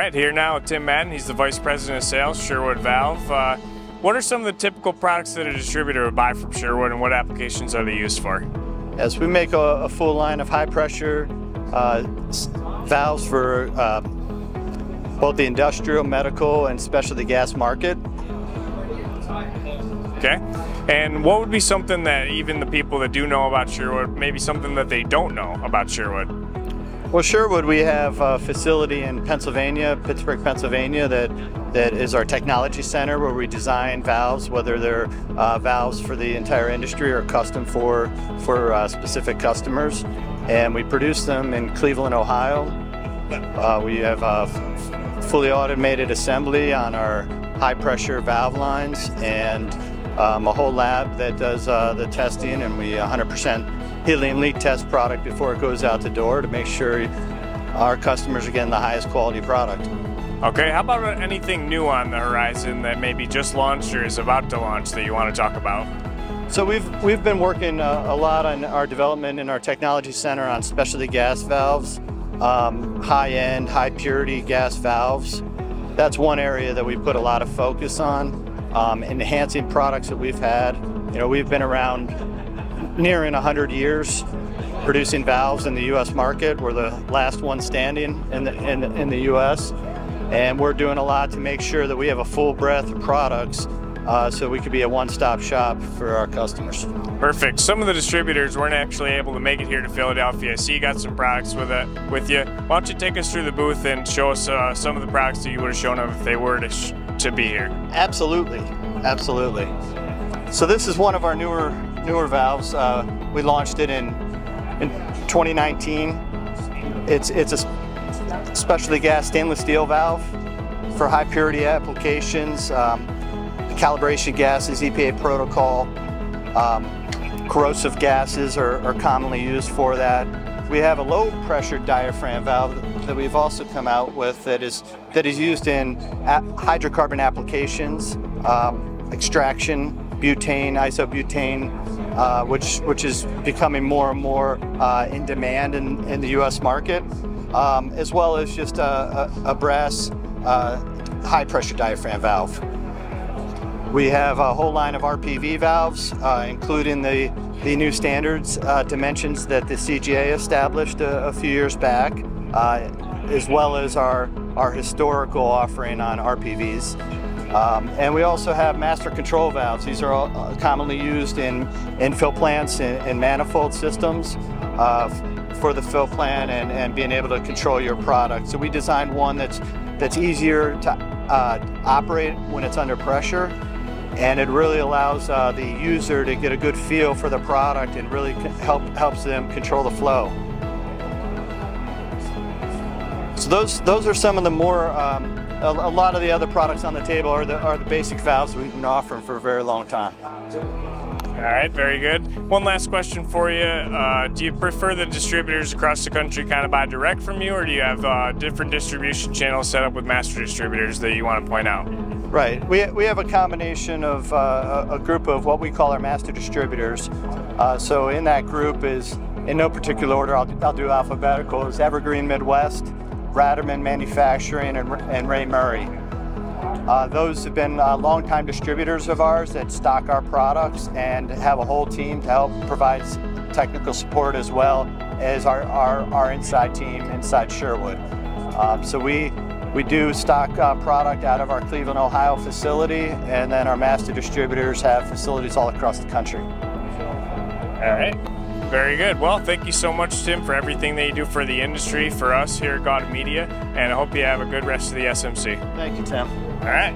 right, here now with Tim Madden. He's the Vice President of Sales, Sherwood Valve. What are some of the typical products that a distributor would buy from Sherwood, and what applications are they used for? As we make a full line of high pressure valves for both the industrial, medical, and specialty gas market. Okay. And what would be something that even the people that do know about Sherwood, maybe something that they don't know about Sherwood? Well, Sherwood, we have a facility in Pennsylvania, Pittsburgh, Pennsylvania, that is our technology center where we design valves, whether they're valves for the entire industry or custom for specific customers. And we produce them in Cleveland, Ohio. We have a fully automated assembly on our high pressure valve lines and a whole lab that does the testing, and we 100% helium leak test product before it goes out the door to make sure our customers are getting the highest quality product. Okay, how about anything new on the horizon that maybe just launched or is about to launch that you want to talk about? So we've been working a lot on our development in our technology center on specialty gas valves, high-end, high-purity gas valves. That's one area that we put a lot of focus on. Enhancing products that we've had. You know, we've been around nearing 100 years producing valves in the U.S. market. We're the last one standing in the U.S. and we're doing a lot to make sure that we have a full breadth of products so we could be a one-stop shop for our customers. Perfect. Some of the distributors weren't actually able to make it here to Philadelphia, so you got some products with you. Why don't you take us through the booth and show us some of the products that you would have shown them if they were to be here? Absolutely, absolutely. So this is one of our newer valves. We launched it in 2019. It's a specialty gas stainless steel valve for high purity applications. Calibration gases, EPA protocol, corrosive gases are commonly used for that. We have a low pressure diaphragm valve that we've also come out with that is used in hydrocarbon applications, extraction, butane, isobutane, which is becoming more and more in demand in the U.S. market, as well as just a brass high pressure diaphragm valve. We have a whole line of RPV valves, including the new standards dimensions that the CGA established a few years back, as well as our historical offering on RPVs. And we also have master control valves. These are all commonly used in fill plants and manifold systems for the fill plant and being able to control your product. So we designed one that's easier to operate when it's under pressure, and it really allows the user to get a good feel for the product and really helps them control the flow. So those are some of the more, a lot of the other products on the table are the basic valves we've been offering for a very long time. All right, very good. One last question for you. Do you prefer the distributors across the country kind of buy direct from you, or do you have different distribution channels set up with master distributors that you want to point out? Right. We have a combination of a group of what we call our master distributors. So in that group is, in no particular order, I'll do alphabetical, is Evergreen Midwest, Ratterman Manufacturing, and Ray Murray. Those have been longtime distributors of ours that stock our products and have a whole team to help provide technical support as well as our inside team inside Sherwood. So we do stock product out of our Cleveland, Ohio facility, and then our master distributors have facilities all across the country. All right. Very good. Well, thank you so much, Tim, for everything that you do for the industry, for us here at GAWDA Media, and I hope you have a good rest of the SMC. Thank you, Tim. All right.